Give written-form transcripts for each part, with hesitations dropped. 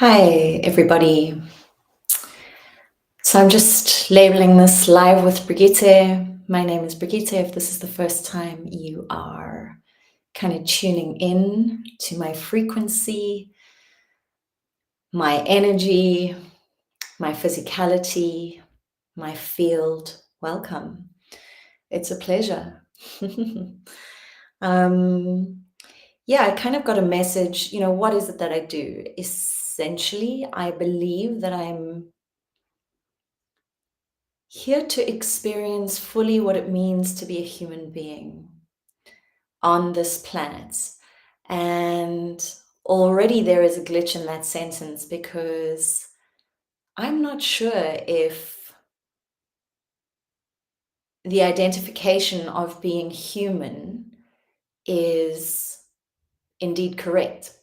Hi, everybody. So I'm just labeling this live with Brigitte. My name is Brigitte. If this is the first time you are kind of tuning in to my frequency, my energy, my physicality, my field, welcome. It's a pleasure. um, yeah, I kind of got a message. What is it that I do? Essentially, I believe that I'm here to experience fully what it means to be a human being on this planet. And already there is a glitch in that sentence because I'm not sure if the identification of being human is indeed correct.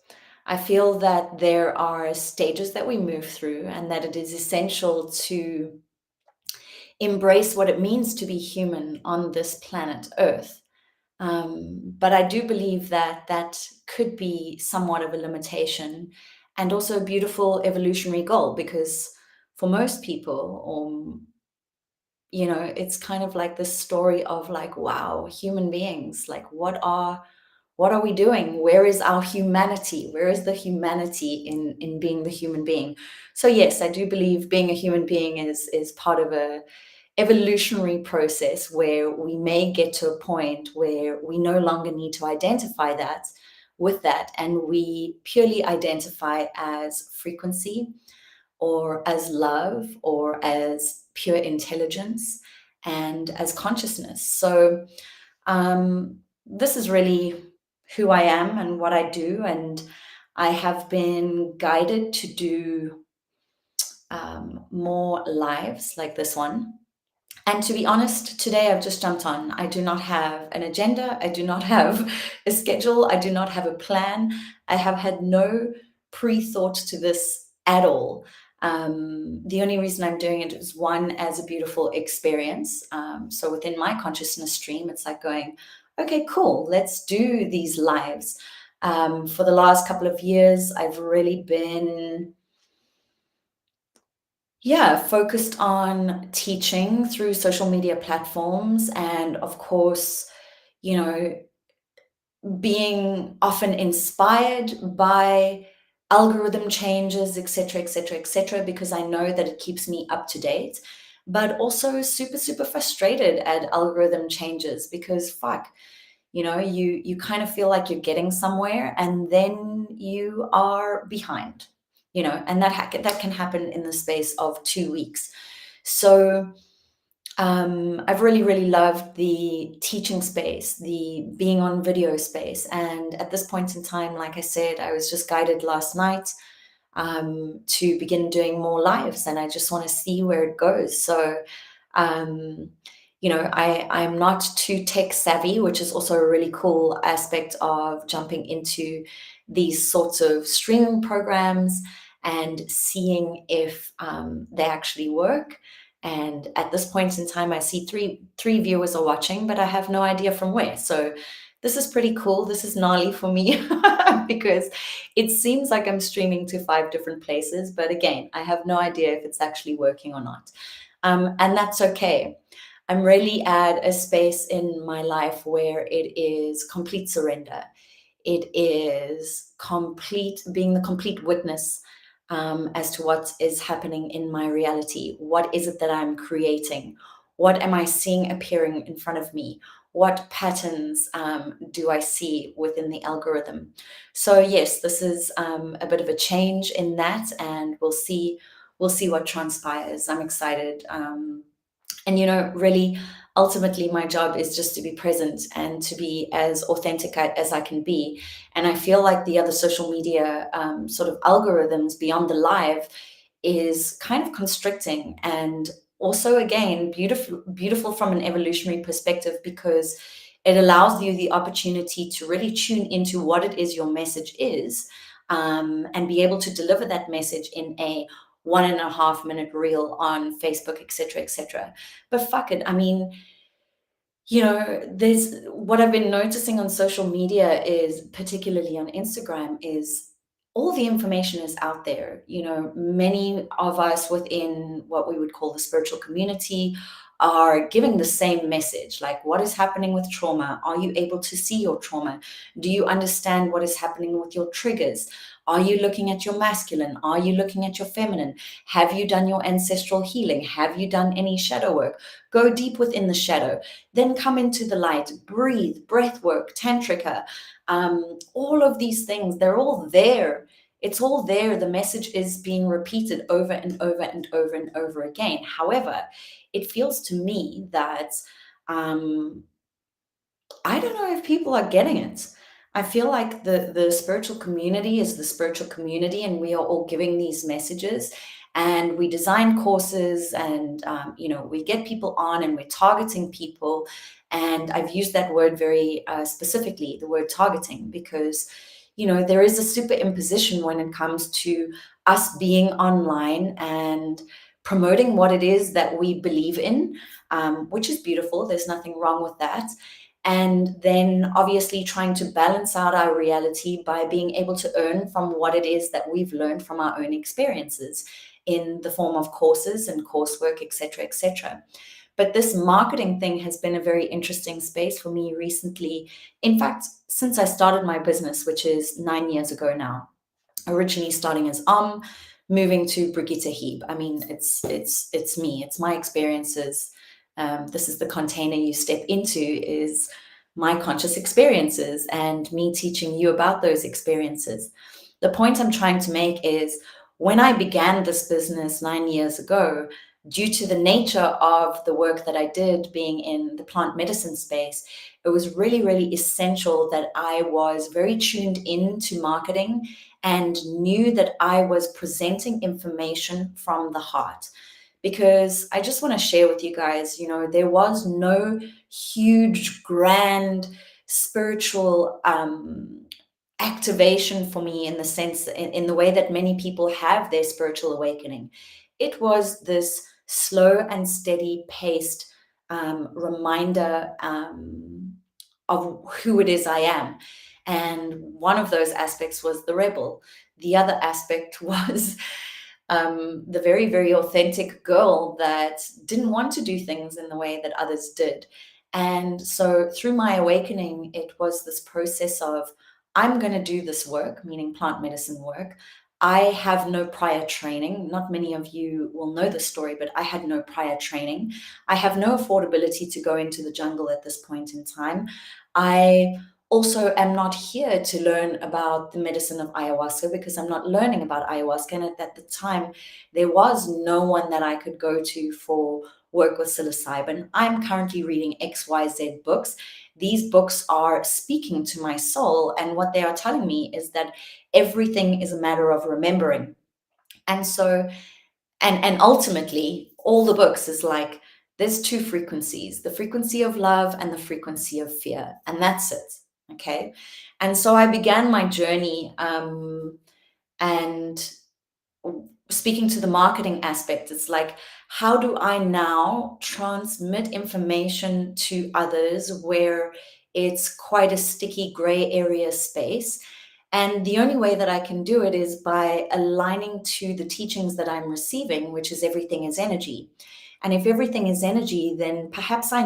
I feel that there are stages that we move through and that it is essential to embrace what it means to be human on this planet Earth. But I do believe that that could be somewhat of a limitation and also a beautiful evolutionary goal because for most people, it's kind of like this story of like, wow, human beings, like what are we doing? Where is our humanity? Where is the humanity in being the human being? So yes, I do believe being a human being is part of a evolutionary process where we may get to a point where we no longer need to identify that with that and we purely identify as frequency or as love or as pure intelligence and as consciousness. So this is really who I am and what I do, and I have been guided to do more lives like this one. And to be honest, today I've just jumped on. I do not have an agenda. I do not have a schedule. I do not have a plan. I have had no pre-thought to this at all. The only reason I'm doing it is one, as a beautiful experience. So within my consciousness stream, it's like going, okay, cool, let's do these lives. For the last couple of years, I've really been focused on teaching through social media platforms and of course, you know, being often inspired by algorithm changes, etc., etc., etc., because I know that it keeps me up to date, but also super, super frustrated at algorithm changes because fuck, you kind of feel like you're getting somewhere and then you are behind, and that can happen in the space of 2 weeks. So I've really, really loved the teaching space, the being on video space. And at this point in time, like I said, I was just guided last night to begin doing more lives. And I just want to see where it goes. So, um, I'm not too tech savvy, which is also a really cool aspect of jumping into these sorts of streaming programs and seeing if they actually work. And at this point in time, I see three viewers are watching, but I have no idea from where. So this is pretty cool. This is gnarly for me because it seems like I'm streaming to 5 different places. But again, I have no idea if it's actually working or not. And that's okay. I'm really at a space in my life where it is complete surrender. It is being the complete witness as to what is happening in my reality. What is it that I'm creating? What am I seeing appearing in front of me? What patterns do I see within the algorithm? So yes, this is a bit of a change in that, and we'll see what transpires. I'm excited. And really, ultimately my job is just to be present and to be as authentic as I can be. And I feel like the other social media sort of algorithms beyond the live is kind of constricting, and also again beautiful from an evolutionary perspective because it allows you the opportunity to really tune into what it is your message is, and be able to deliver that message in a 1.5 minute reel on Facebook, etc., etc. But fuck it, I mean, there's what I've been noticing on social media is, particularly on Instagram, is all the information is out there. Many of us within what we would call the spiritual community are giving the same message, like, what is happening with trauma? Are you able to see your trauma? Do you understand what is happening with your triggers? Are you looking at your masculine? Are you looking at your feminine? Have you done your ancestral healing? Have you done any shadow work? Go deep within the shadow, then come into the light, breathe, breath work, tantrika, all of these things, they're all there. It's all there. The message is being repeated over and over and over and over again. However, it feels to me that um, I don't know if people are getting it. I feel like the spiritual community is the spiritual community, and we are all giving these messages. And we design courses, and we get people on, and we're targeting people. And I've used that word very specifically, the word targeting, because there is a superimposition when it comes to us being online and promoting what it is that we believe in, which is beautiful. There's nothing wrong with that. And then obviously trying to balance out our reality by being able to earn from what it is that we've learned from our own experiences in the form of courses and coursework, etc., etc. But this marketing thing has been a very interesting space for me recently. In fact, since I started my business, which is 9 years ago now, originally starting as moving to Brigitte Heeb. I mean, it's me, it's my experiences. This is the container you step into, is my conscious experiences and me teaching you about those experiences. The point I'm trying to make is, when I began this business 9 years ago, due to the nature of the work that I did being in the plant medicine space, it was really, really essential that I was very tuned into marketing and knew that I was presenting information from the heart. Because I just want to share with you guys, there was no huge, grand spiritual activation for me, in the sense, in the way that many people have their spiritual awakening. It was this slow and steady paced reminder of who it is I am. And one of those aspects was the rebel. The other aspect was the very, very authentic girl that didn't want to do things in the way that others did. And so through my awakening, it was this process of, I'm going to do this work, meaning plant medicine work. I have no prior training. Not many of you will know the story, but I had no prior training. I have no affordability to go into the jungle at this point in time. I also am not here to learn about the medicine of ayahuasca, because I'm not learning about ayahuasca. And at the time, there was no one that I could go to for work with psilocybin. I'm currently reading XYZ books. These books are speaking to my soul, and what they are telling me is that everything is a matter of remembering. And so, and ultimately, all the books is like, there's two frequencies, the frequency of love and the frequency of fear, and that's it. Okay. And so I began my journey, and speaking to the marketing aspect, it's like, how do I now transmit information to others where it's quite a sticky gray area space? And the only way that I can do it is by aligning to the teachings that I'm receiving, which is everything is energy. And if everything is energy, then perhaps I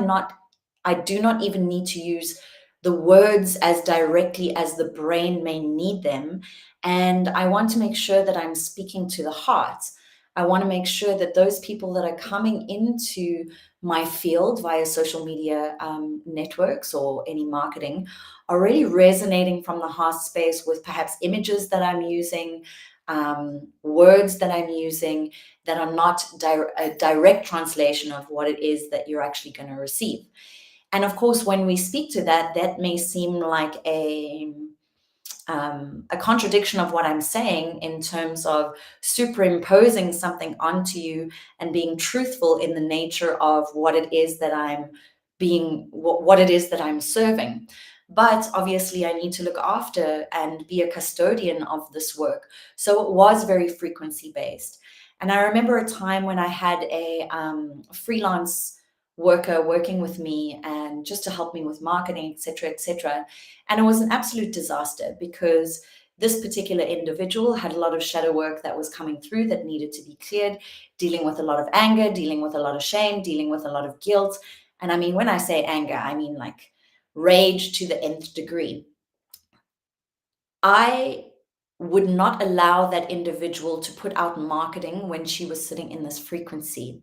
do not even need to use the words as directly as the brain may need them. And I want to make sure that I'm speaking to the heart. I want to make sure that those people that are coming into my field via social media networks or any marketing are really resonating from the heart space with perhaps images that I'm using, words that I'm using, that are not a direct translation of what it is that you're actually going to receive. And of course, when we speak to that, that may seem like a contradiction of what I'm saying, in terms of superimposing something onto you and being truthful in the nature of what it is that I'm what it is that I'm serving. But obviously, I need to look after and be a custodian of this work. So it was very frequency based. And I remember a time when I had a freelance worker working with me, and just to help me with marketing, etc., etc. And it was an absolute disaster, because this particular individual had a lot of shadow work that was coming through that needed to be cleared, dealing with a lot of anger, dealing with a lot of shame, dealing with a lot of guilt. And I mean, when I say anger, I mean like rage to the nth degree. I would not allow that individual to put out marketing when she was sitting in this frequency.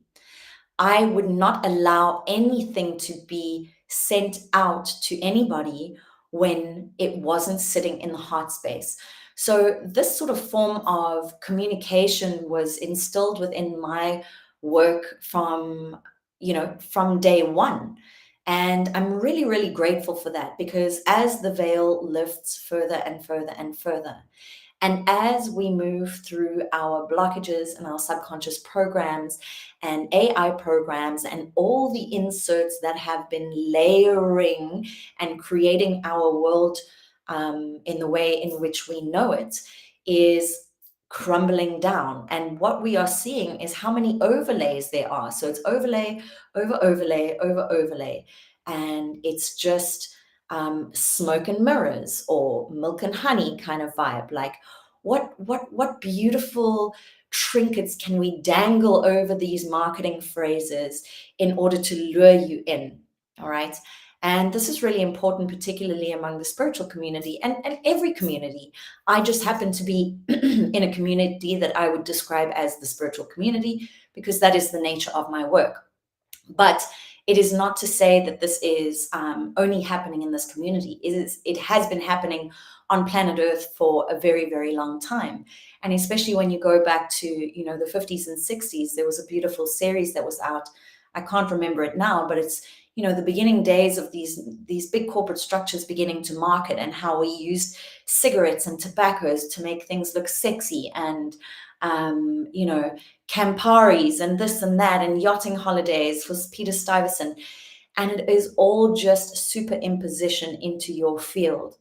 I would not allow anything to be sent out to anybody when it wasn't sitting in the heart space. So this sort of form of communication was instilled within my work from, from day one. And I'm really, really grateful for that, because as the veil lifts further and further and further, and as we move through our blockages and our subconscious programs and AI programs and all the inserts that have been layering and creating our world in the way in which we know it is crumbling down. And what we are seeing is how many overlays there are. So it's overlay, over overlay, over overlay. And it's just smoke and mirrors or milk and honey kind of vibe. Like what beautiful trinkets can we dangle over these marketing phrases in order to lure you in? All right. And this is really important, particularly among the spiritual community and every community. I just happen to be in a community that I would describe as the spiritual community because that is the nature of my work. But it is not to say that this is only happening in this community. It has been happening on planet Earth for a very, very long time. And especially when you go back to, the 50s and 60s, there was a beautiful series that was out. I can't remember it now, but it's, the beginning days of these big corporate structures beginning to market, and how we used cigarettes and tobaccos to make things look sexy, and Camparis and this and that, and yachting holidays was Peter Stuyvesant. And it is all just superimposition into your field.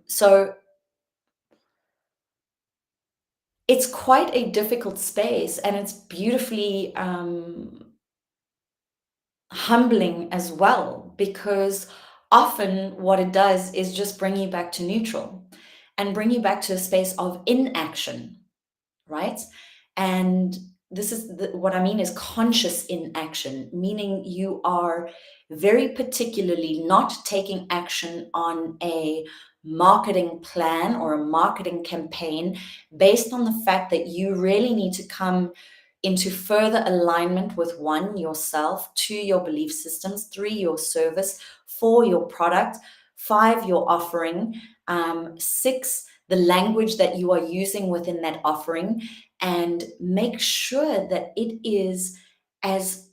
So it's quite a difficult space, and it's beautifully humbling as well, because often what it does is just bring you back to neutral and bring you back to a space of inaction, right? And this is what I mean is conscious inaction, meaning you are very particularly not taking action on a marketing plan or a marketing campaign based on the fact that you really need to come into further alignment with one, yourself, two, your belief systems, three, your service, four, your product, five, your offering, six, the language that you are using within that offering, and make sure that it is as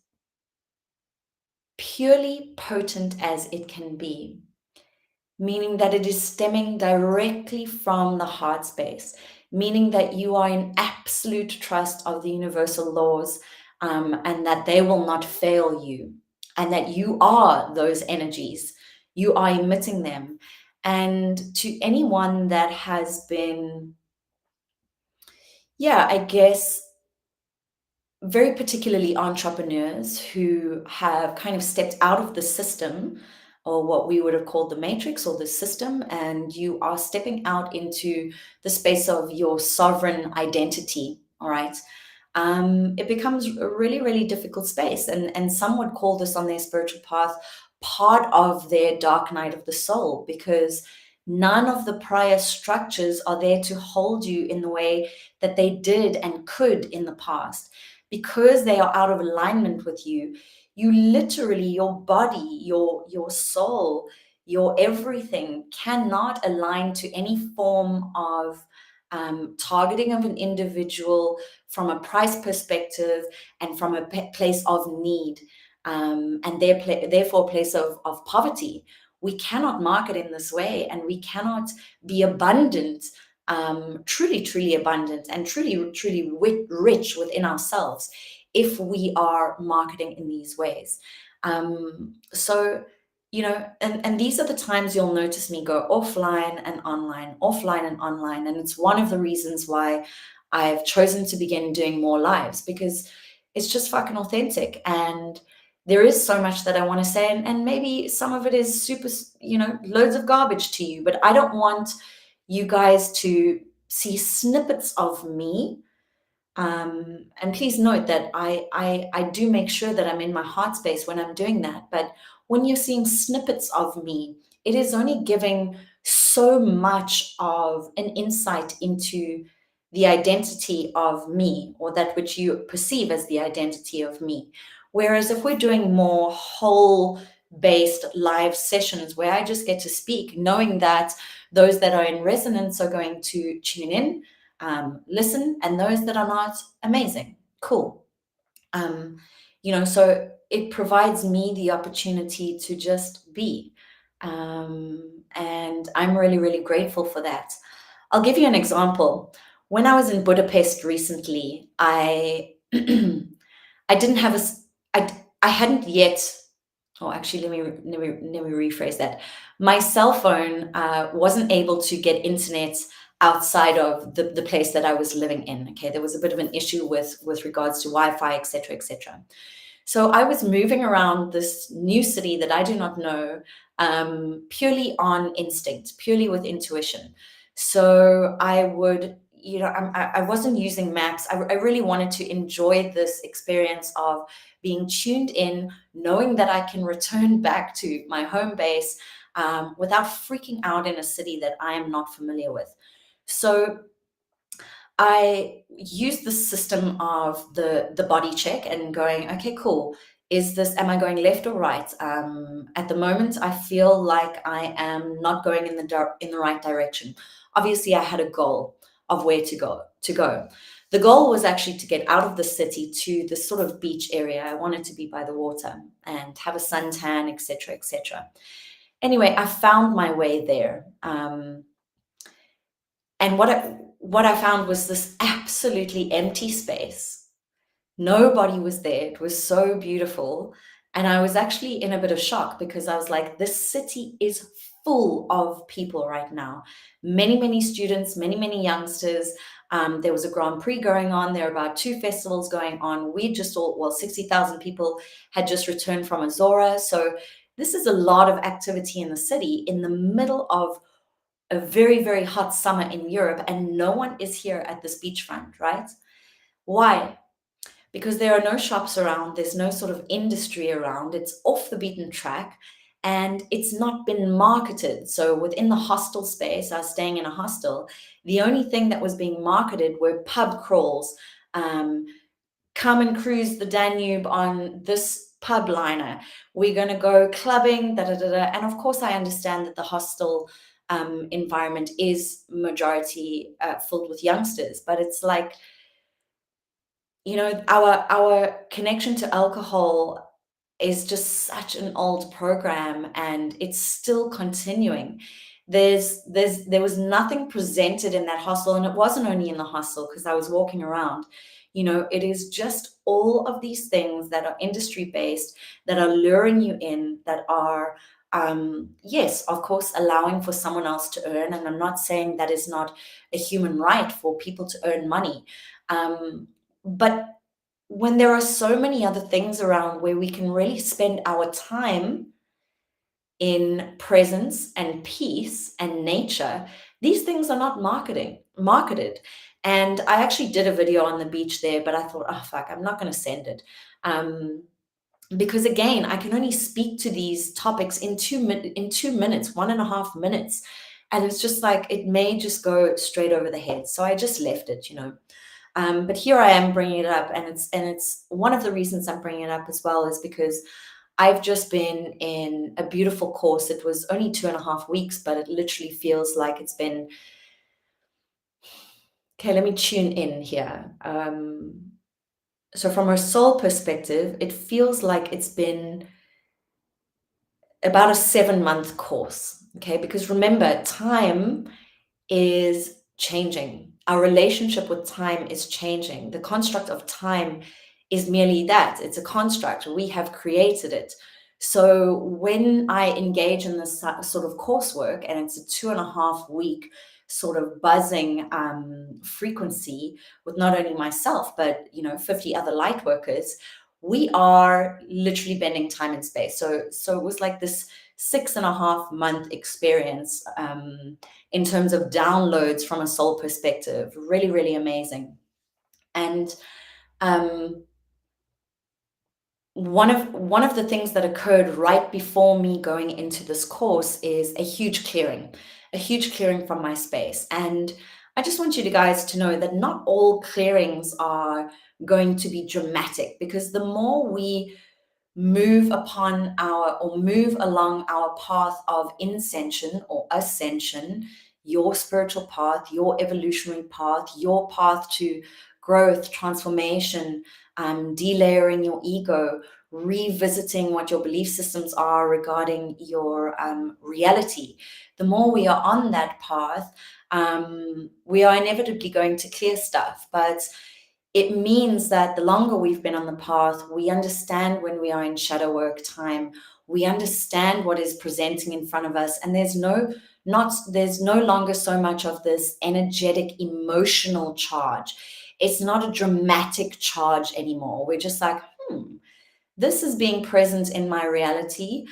purely potent as it can be, meaning that it is stemming directly from the heart space, meaning that you are in absolute trust of the universal laws, and that they will not fail you, and that you are those energies, you are emitting them. And to anyone that has been, I guess, very particularly entrepreneurs who have kind of stepped out of the system, or what we would have called the matrix or the system, and you are stepping out into the space of your sovereign identity, all right? It becomes a really, really difficult space. And some would call this on their spiritual path part of their dark night of the soul, because none of the prior structures are there to hold you in the way that they did and could in the past. Because they are out of alignment with you, you literally, your body, your soul, your everything cannot align to any form of targeting of an individual from a price perspective and from a place of need, and therefore a place of poverty. We cannot market in this way, and we cannot be abundant, truly, truly abundant, and truly, truly rich within ourselves if we are marketing in these ways. So, and these are the times you'll notice me go offline and online, offline and online. And it's one of the reasons why I've chosen to begin doing more lives, because it's just fucking authentic. And there is so much that I want to say, and maybe some of it is super, loads of garbage to you, but I don't want you guys to see snippets of me. And please note that I do make sure that I'm in my heart space when I'm doing that. But when you're seeing snippets of me, it is only giving so much of an insight into the identity of me, or that which you perceive as the identity of me. Whereas if we're doing more whole based live sessions where I just get to speak, knowing that those that are in resonance are going to tune in, listen, and those that are not, amazing, cool. So it provides me the opportunity to just be. And I'm really, really grateful for that. I'll give you an example. When I was in Budapest recently, I I didn't have I hadn't yet. Oh, actually, let me rephrase that. My cell phone wasn't able to get internet outside of the place that I was living in. Okay, there was a bit of an issue with regards to Wi-Fi, etc., etc. So I was moving around this new city that I do not know, purely on instinct, purely with intuition. So I would, I wasn't using maps. I really wanted to enjoy this experience of being tuned in, knowing that I can return back to my home base without freaking out in a city that I am not familiar with. So I use the system of the body check and going, okay, cool. Am I going left or right? At the moment, I feel like I am not going in the right direction. Obviously, I had a goal of where to go. The goal was actually to get out of the city to this sort of beach area. I wanted to be by the water and have a suntan, etc., etc. Anyway, I found my way there. And what I found was this absolutely empty space. Nobody was there. It was so beautiful. And I was actually in a bit of shock because I was like, this city is full of people right now. Many, many students, many, many youngsters. There was a Grand Prix going on. There were about 2 festivals going on. 60,000 people had just returned from Azora. So this is a lot of activity in the city in the middle of a very, very hot summer in Europe, and no one is here at this beachfront, right? Why? Because there are no shops around, there's no sort of industry around, it's off the beaten track, and it's not been marketed. So within the hostel space, I was staying in a hostel, the only thing that was being marketed were pub crawls. Come and cruise the Danube on this pub liner. We're going to go clubbing, da da da da. And of course, I understand that the hostel environment is majority filled with youngsters, but it's like, our connection to alcohol is just such an old program, and it's still continuing. There was nothing presented in that hostel, and it wasn't only in the hostel because I was walking around. It is just all of these things that are industry based, that are luring you in, that are yes, of course, allowing for someone else to earn. And I'm not saying that is not a human right for people to earn money. But when there are so many other things around where we can really spend our time in presence and peace and nature, these things are not marketed. And I actually did a video on the beach there, but I thought, oh fuck, I'm not going to send it. Because again, I can only speak to these topics in 2 minutes, 1.5 minutes. And it's just like, it may just go straight over the head. So I just left it, but here I am bringing it up, and it's one of the reasons I'm bringing it up as well is because I've just been in a beautiful course. It was only 2.5 weeks, but it literally feels like it's been, okay, let me tune in here. So from a soul perspective, it feels like it's been about a 7-month course, okay? Because remember, time is changing. Our relationship with time is changing. The construct of time is merely that. It's a construct. We have created it. So when I engage in this sort of coursework, and it's a 2.5 week sort of buzzing frequency with not only myself, but 50 other light workers, we are literally bending time and space. So it was like this 6.5 month experience in terms of downloads from a soul perspective. Really, really amazing. And um, one of the things that occurred right before me going into this course is a huge clearing from my space. And I just want you guys to know that not all clearings are going to be dramatic, because the more we move along our path of ascension or ascension, your spiritual path, your evolutionary path, your path to growth, transformation, delayering your ego, revisiting what your belief systems are regarding your reality. The more we are on that path, we are inevitably going to clear stuff. But it means that the longer we've been on the path, we understand when we are in shadow work time, we understand what is presenting in front of us, and there's no longer so much of this energetic emotional charge. It's not a dramatic charge anymore. We're just like, this is being present in my reality.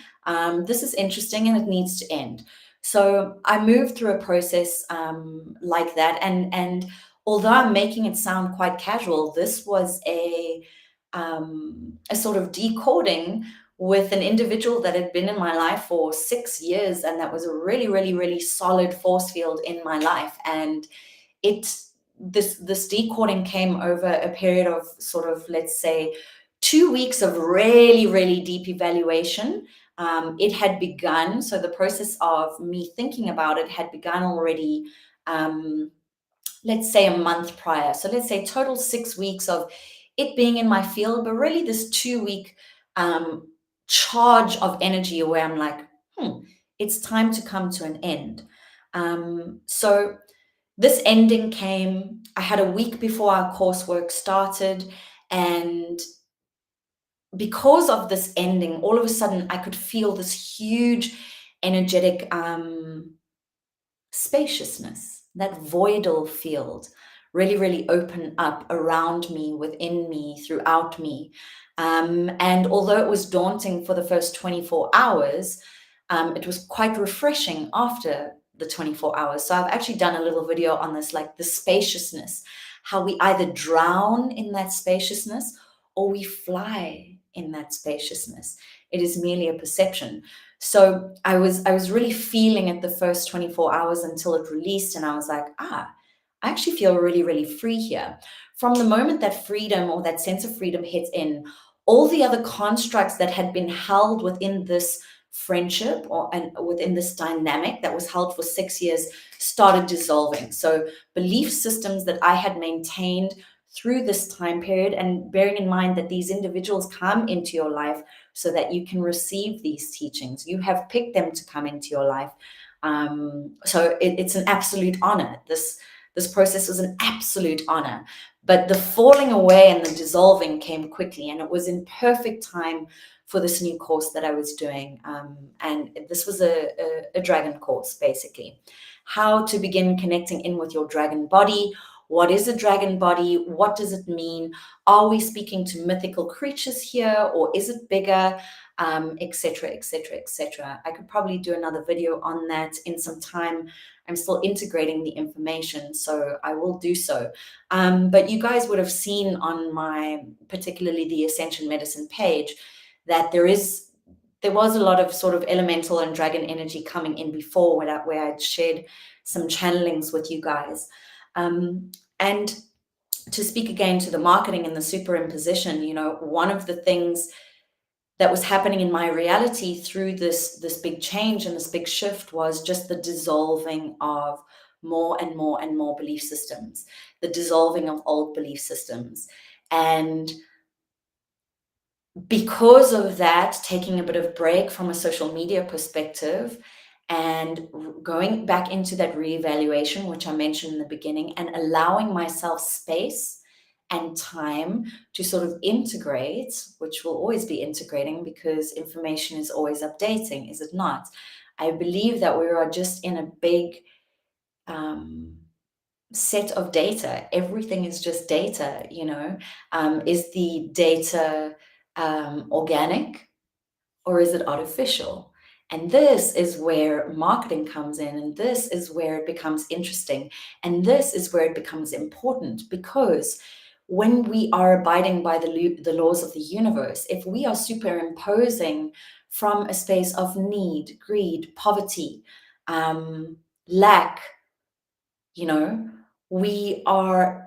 This is interesting and it needs to end. So I moved through a process like that. And although I'm making it sound quite casual, this was a sort of decoding with an individual that had been in my life for 6 years. And that was a really, really, really solid force field in my life. And it this decoding came over a period of sort of, let's say, 2 weeks of really, really deep evaluation. It had begun, so the process of me thinking about it had begun already, let's say a month prior. So let's say total 6 weeks of it being in my field, but really this 2 week charge of energy where I'm like, it's time to come to an end. So this ending came, I had a week before our coursework started, and because of this ending, all of a sudden I could feel this huge energetic spaciousness, that voidal field really, really open up around me, within me, throughout me. And although it was daunting for the first 24 hours, it was quite refreshing after the 24 hours. So I've actually done a little video on this, like the spaciousness, how we either drown in that spaciousness or we fly in that spaciousness. It is merely a perception. So I was really feeling it the first 24 hours until it released, and I was like, I actually feel really, really free here. From the moment that freedom or that sense of freedom hits in, all the other constructs that had been held within this friendship and within this dynamic that was held for 6 years started dissolving. So belief systems that I had maintained through this time period, and bearing in mind that these individuals come into your life so that you can receive these teachings. You have picked them to come into your life. So it's an absolute honor. This process was an absolute honor. But the falling away and the dissolving came quickly, and it was in perfect time for this new course that I was doing. And this was a dragon course, basically. How to begin connecting in with your dragon body. What is a dragon body? What does it mean? Are we speaking to mythical creatures here, or is it bigger? Etc., etc., etc. I could probably do another video on that in some time. I'm still integrating the information, so I will do so. But you guys would have seen on my, particularly the Ascension Medicine page, that there was a lot of sort of elemental and dragon energy coming in before, where I'd shared some channelings with you guys. And to speak again to the marketing and the superimposition, one of the things that was happening in my reality through this big change and this big shift was just the dissolving of more and more and more belief systems, the dissolving of old belief systems. And because of that, taking a bit of break from a social media perspective and going back into that reevaluation, which I mentioned in the beginning, and allowing myself space and time to sort of integrate, which will always be integrating because information is always updating, is it not? I believe that we are just in a big set of data. Everything is just data, is the data organic or is it artificial? And this is where marketing comes in, and this is where it becomes interesting, and this is where it becomes important, because when we are abiding by the laws of the universe, if we are superimposing from a space of need, greed, poverty, lack, you know, we are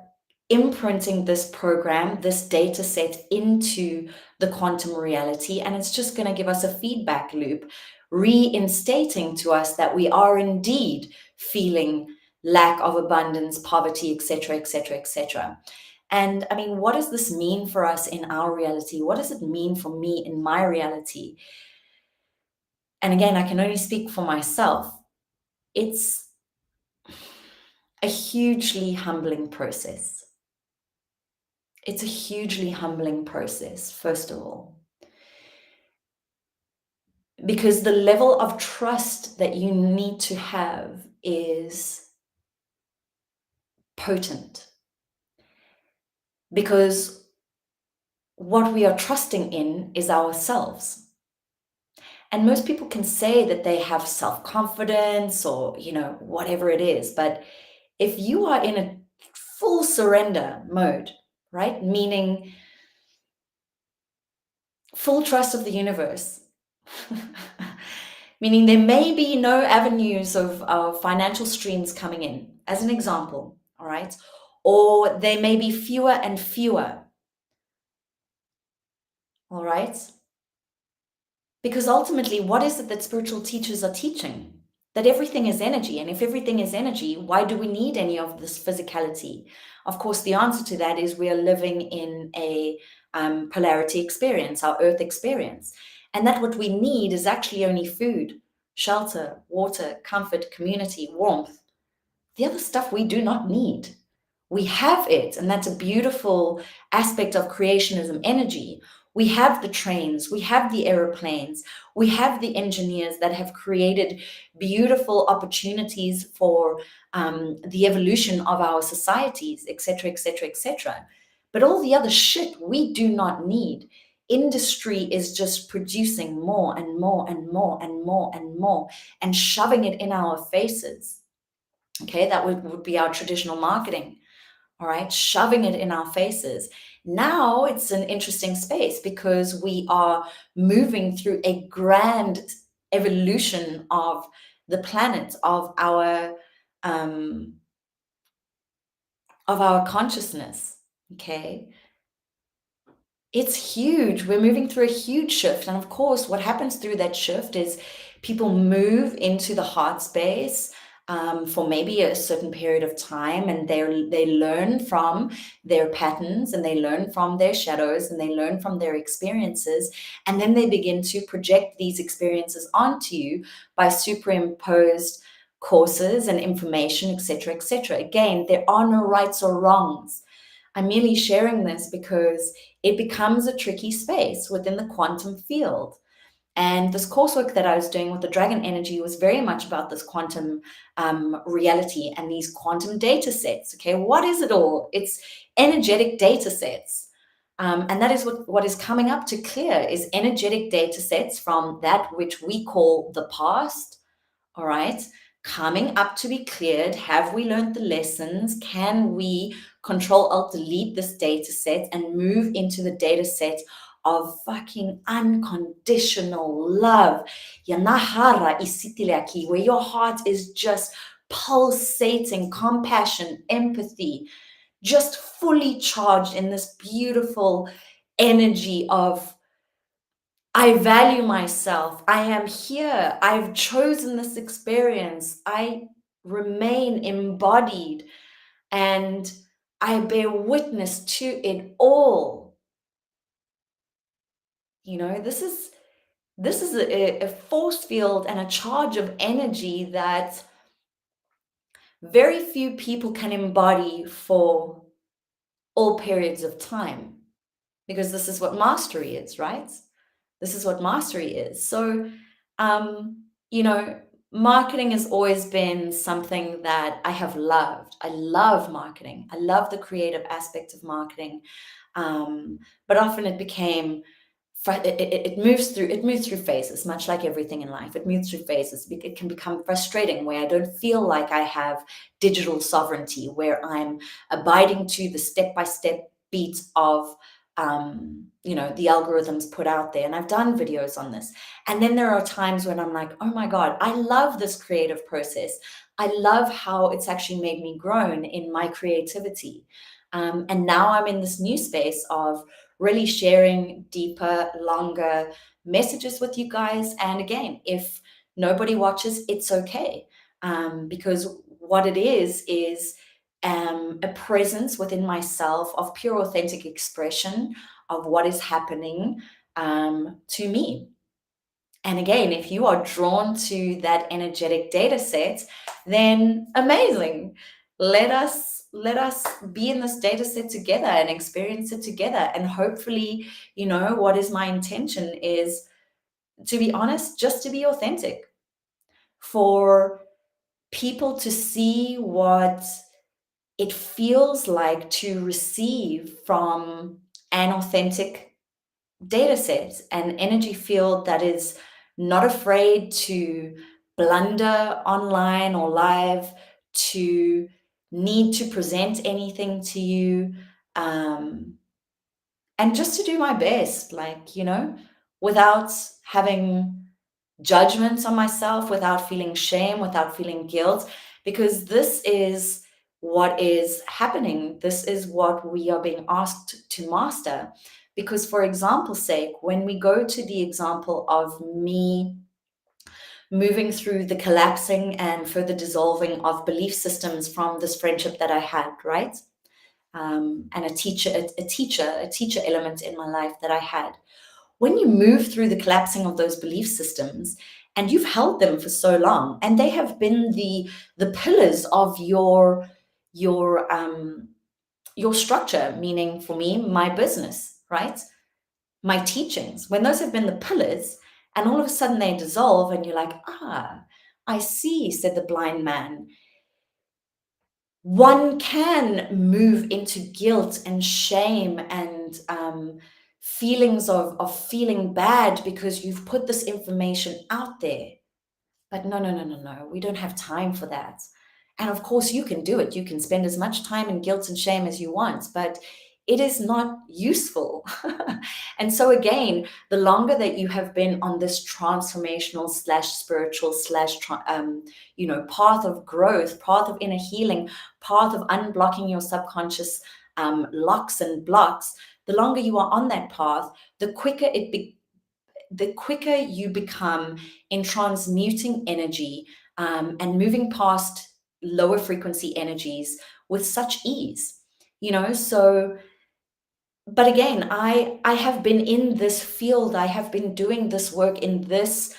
imprinting this program, this data set into the quantum reality, and it's just going to give us a feedback loop, reinstating to us that we are indeed feeling lack of abundance, poverty, etc., etc., etc. And I mean, what does this mean for us in our reality? What does it mean for me in my reality? And again, I can only speak for myself. It's a hugely humbling process. It's a hugely humbling process, first of all, because the level of trust that you need to have is potent. Because what we are trusting in is ourselves. And most people can say that they have self-confidence or, whatever it is. But if you are in a full surrender mode, right? Meaning full trust of the universe, meaning there may be no avenues of financial streams coming in, as an example, all right? Or there may be fewer and fewer, all right? Because ultimately, what is it that spiritual teachers are teaching? That everything is energy. And if everything is energy, why do we need any of this physicality? Of course, the answer to that is we are living in a polarity experience, our earth experience. And that what we need is actually only food, shelter, water, comfort, community, warmth. The other stuff we do not need. We have it, and that's a beautiful aspect of creationism energy. We have the trains, we have the aeroplanes, we have the engineers that have created beautiful opportunities for the evolution of our societies, etc., etc., etc. But all the other shit we do not need. Industry is just producing more and more and more and more and more and shoving it in our faces. Okay, that would be our traditional marketing. All right, shoving it in our faces. Now it's an interesting space because we are moving through a grand evolution of the planet, um, of our consciousness. Okay, it's huge. We're moving through a huge shift, and of course, what happens through that shift is people move into the heart space for maybe a certain period of time, and they learn from their patterns, and they learn from their shadows, and they learn from their experiences, and then they begin to project these experiences onto you by superimposed courses and information, etc., etc. Again, there are no rights or wrongs. I'm merely sharing this because it becomes a tricky space within the quantum field. And this coursework that I was doing with the dragon energy was very much about this quantum reality and these quantum data sets. Okay, what is it all? It's energetic data sets. And that is what is coming up to clear is energetic data sets from that which we call the past, all right, coming up to be cleared. Have we learned the lessons? Can we control alt delete this data set and move into the data set of fucking unconditional love? Yanahara isitileaki, where your heart is just pulsating, compassion, empathy, just fully charged in this beautiful energy of I value myself. I am here. I've chosen this experience. I remain embodied and I bear witness to it all. This is a force field and a charge of energy that very few people can embody for all periods of time, because this is what mastery is, right? This is what mastery is. So, you know, marketing has always been something that I have loved. I love marketing. I love the creative aspect of marketing. But often it became it moves through phases, much like everything in life. It moves through phases. It can become frustrating where I don't feel like I have digital sovereignty, where I'm abiding to the step-by-step beats of the algorithms put out there. And I've done videos on this. And then there are times when I'm like, oh my God, I love this creative process. I love how it's actually made me grown in my creativity. And now I'm in this new space of really sharing deeper, longer messages with you guys. And again, if nobody watches, it's okay. Because what it is a presence within myself of pure, authentic expression of what is happening to me. And again, if you are drawn to that energetic data set, then amazing. Let us be in this data set together and experience it together. And hopefully, what is my intention is, to be honest, just to be authentic, for people to see what it feels like to receive from an authentic data set, an energy field that is not afraid to blunder online or live, to need to present anything to you, um, and just to do my best, without having judgments on myself, without feeling shame, without feeling guilt, because this is what is happening. This is what we are being asked to master. Because, for example's sake, when we go to the example of me moving through the collapsing and further dissolving of belief systems from this friendship that I had, right? And a teacher element in my life that I had. When you move through the collapsing of those belief systems and you've held them for so long, and they have been the pillars of your structure, meaning for me, my business, right? My teachings, when those have been the pillars, and all of a sudden they dissolve, and you're like, I see, said the blind man. One can move into guilt and shame and feelings of feeling bad because you've put this information out there. But no, no, no, no, no. We don't have time for that. And of course, you can do it. You can spend as much time in guilt and shame as you want, but it is not useful. And so, again, the longer that you have been on this transformational slash spiritual slash, path of growth, path of inner healing, path of unblocking your subconscious locks and blocks, the longer you are on that path, the quicker you become in transmuting energy and moving past lower frequency energies with such ease, so. But again, I have been in this field, I have been doing this work in this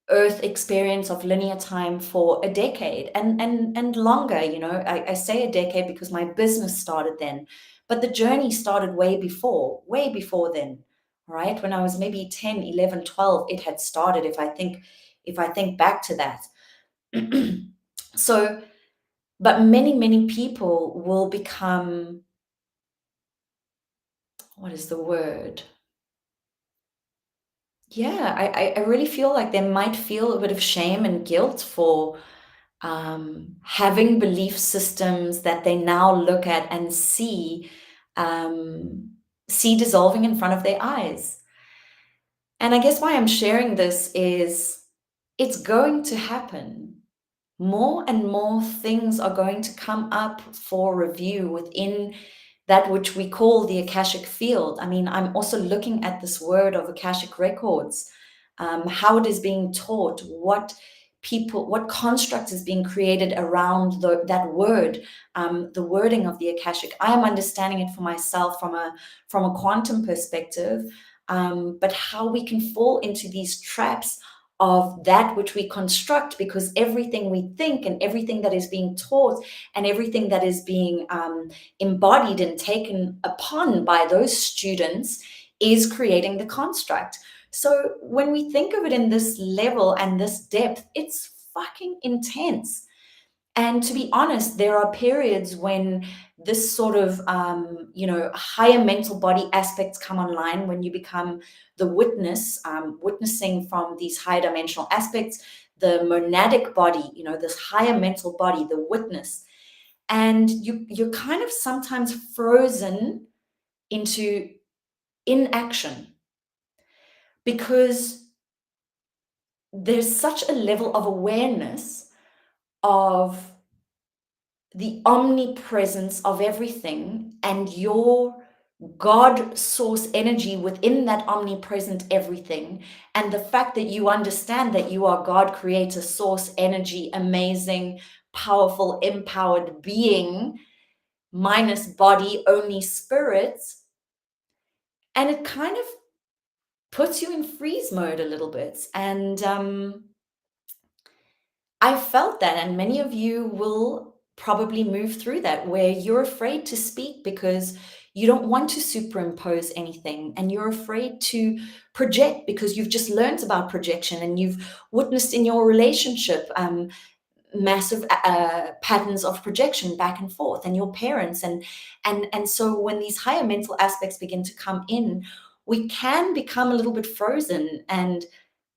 earth experience of linear time for a decade and longer. I say a decade because my business started then, but the journey started way before then, right? When I was maybe 10, 11, 12, it had started, if I think back to that. So, but many people will become, what is the word? Yeah, I really feel like they might feel a bit of shame and guilt for having belief systems that they now look at and see dissolving in front of their eyes. And I guess why I'm sharing this is it's going to happen. More and more things are going to come up for review within that which we call the Akashic field. I mean, I'm also looking at this word of Akashic records, how it is being taught, what construct is being created around that word, the wording of the Akashic. I am understanding it for myself from a quantum perspective, but how we can fall into these traps of that which we construct, because everything we think and everything that is being taught and everything that is being embodied and taken upon by those students is creating the construct. So when we think of it in this level and this depth, it's fucking intense. And to be honest, there are periods when this sort of, higher mental body aspects come online, when you become the witness, witnessing from these higher dimensional aspects, the monadic body, this higher mental body, the witness. And you're kind of sometimes frozen into inaction because there's such a level of awareness of the omnipresence of everything and your God source energy within that omnipresent everything. And the fact that you understand that you are God, creator, source, energy, amazing, powerful, empowered being, minus body, only spirit. And it kind of puts you in freeze mode a little bit. And I felt that, and many of you will probably move through that, where you're afraid to speak because you don't want to superimpose anything, and you're afraid to project because you've just learned about projection and you've witnessed in your relationship massive patterns of projection back and forth, and your parents, and so when these higher mental aspects begin to come in, we can become a little bit frozen. And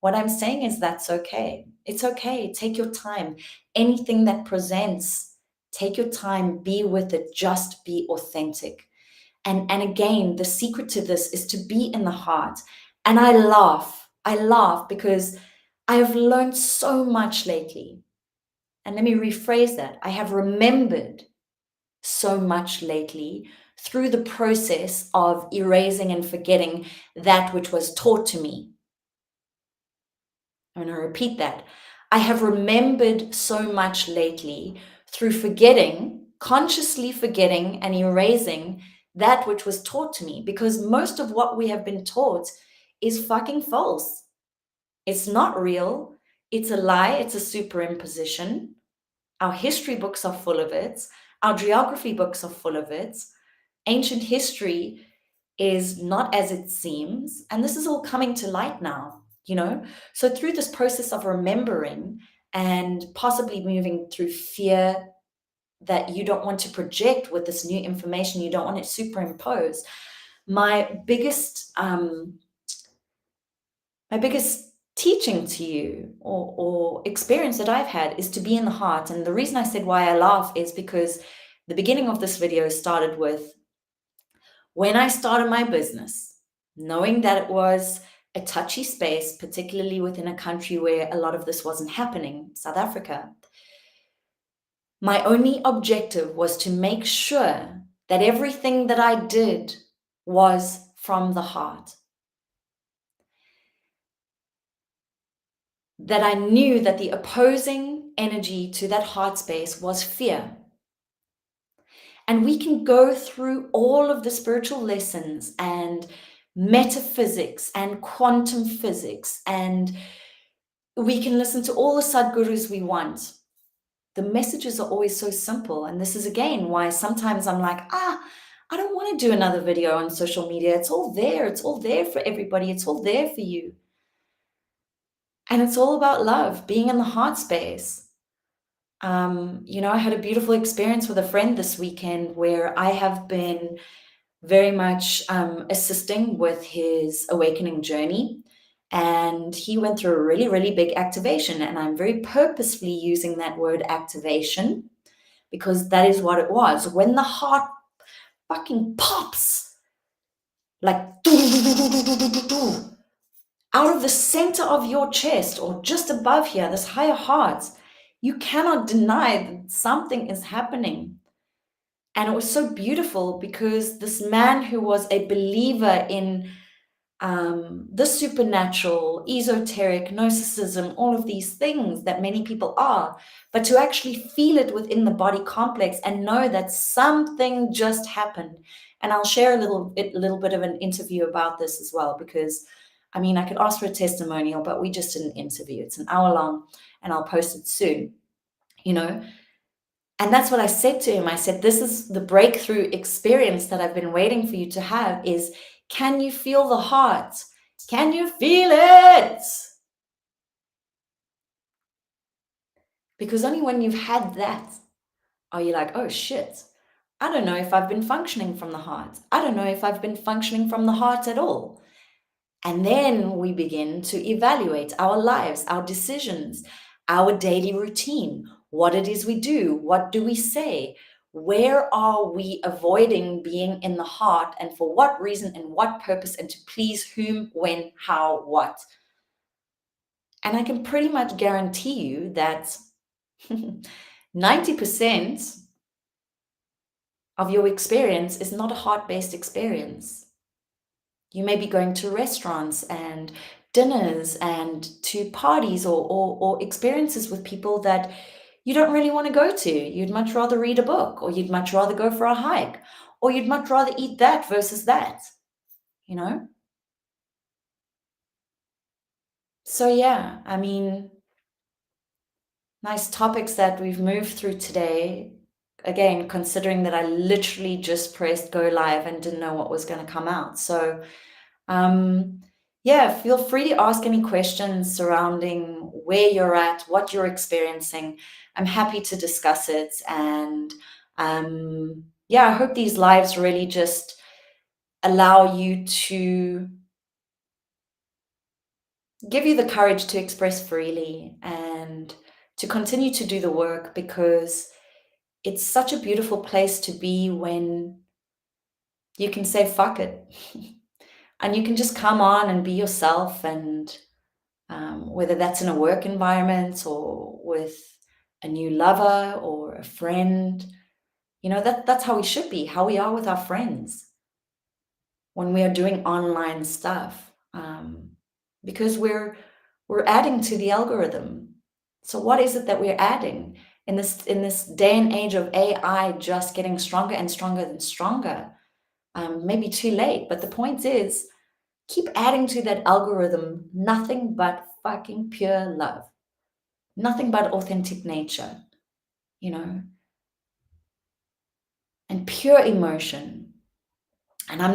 what I'm saying is that's okay. It's okay. Take your time. Anything that presents, take your time, be with it, just be authentic. And again, the secret to this is to be in the heart. And I laugh because I have learned so much lately. And let me rephrase that. I have remembered so much lately through the process of erasing and forgetting that which was taught to me. I'm going to repeat that. I have remembered so much lately through forgetting, consciously forgetting and erasing that which was taught to me, because most of what we have been taught is fucking false. It's not real. It's a lie. It's a superimposition. Our history books are full of it. Our geography books are full of it. Ancient history is not as it seems. And this is all coming to light now, So through this process of remembering and possibly moving through fear that you don't want to project with this new information, you don't want it superimposed. My biggest teaching to you or experience that I've had is to be in the heart. And the reason I said why I laugh is because the beginning of this video started with when I started my business, knowing that it was a touchy space, particularly within a country where a lot of this wasn't happening, South Africa. My only objective was to make sure that everything that I did was from the heart. That I knew that the opposing energy to that heart space was fear. And we can go through all of the spiritual lessons and metaphysics and quantum physics, and we can listen to all the Sadhgurus we want. The messages are always so simple. And this is again why sometimes I'm like, I don't want to do another video on social media. It's all there. It's all there for everybody. It's all there for you. And it's all about love, being in the heart space. I had a beautiful experience with a friend this weekend where I have been very much assisting with his awakening journey. And he went through a really, really big activation. And I'm very purposefully using that word activation because that is what it was. When the heart fucking pops, like out of the center of your chest or just above here, this higher heart, you cannot deny that something is happening. And it was so beautiful because this man who was a believer in the supernatural, esoteric, Gnosticism, all of these things that many people are, but to actually feel it within the body complex and know that something just happened. And I'll share a little bit of an interview about this as well, because I could ask for a testimonial, but we just did an interview. It's an hour long and I'll post it soon, And that's what I said to him. I said, this is the breakthrough experience that I've been waiting for you to have is, can you feel the heart? Can you feel it? Because only when you've had that are you like, oh shit, I don't know if I've been functioning from the heart. I don't know if I've been functioning from the heart at all. And then we begin to evaluate our lives, our decisions, our daily routine, what it is we do, what do we say, where are we avoiding being in the heart, and for what reason and what purpose, and to please whom, when, how, what. And I can pretty much guarantee you that 90% of your experience is not a heart-based experience. You may be going to restaurants and dinners and to parties or experiences with people that you don't really want to go to. You'd much rather read a book, or you'd much rather go for a hike, or you'd much rather eat that versus that, you know? So, yeah, I mean, nice topics that we've moved through today. Again, considering that I literally just pressed go live and didn't know what was going to come out. So, Um, yeah, feel free to ask any questions surrounding where you're at, what you're experiencing. I'm happy to discuss it. And yeah, I hope these lives really just allow you to give you the courage to express freely and to continue to do the work, because it's such a beautiful place to be when you can say, fuck it. And you can just come on and be yourself, and whether that's in a work environment or with a new lover or a friend. That's how we should be, how we are with our friends when we are doing online stuff, because we're adding to the algorithm. So what is it that we're adding in this day and age of AI just getting stronger and stronger and stronger? Maybe too late, but the point is, keep adding to that algorithm nothing but fucking pure love, nothing but authentic nature, you know, and pure emotion. And I'm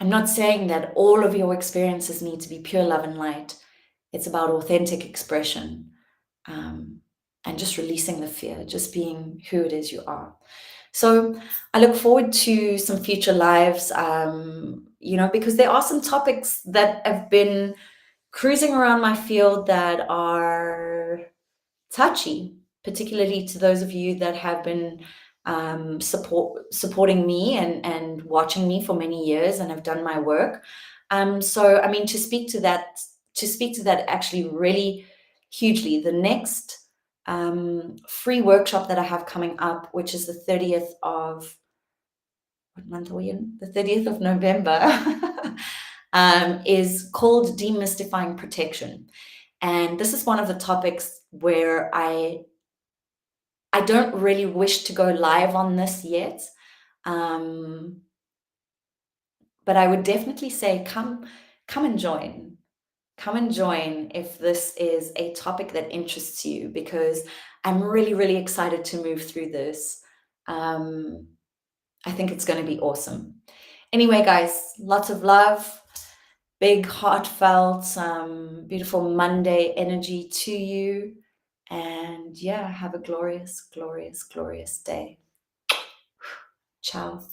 not saying that all of your experiences need to be pure love and light. It's about authentic expression, um, and just releasing the fear, just being who it is you are. So I look forward to some future lives, because there are some topics that have been cruising around my field that are touchy, particularly to those of you that have been supporting me and watching me for many years and have done my work. So I mean, to speak to that actually really hugely. The next free workshop that I have coming up, which is the 30th of what month are we in? The 30th of November, is called Demystifying Protection. And this is one of the topics where I don't really wish to go live on this yet. Um, but I would definitely say come and join. Come and join if this is a topic that interests you, because I'm really, really excited to move through this. I think it's going to be awesome. Anyway, guys, lots of love, big, heartfelt, beautiful Monday energy to you. And yeah, have a glorious, glorious, glorious day. Ciao.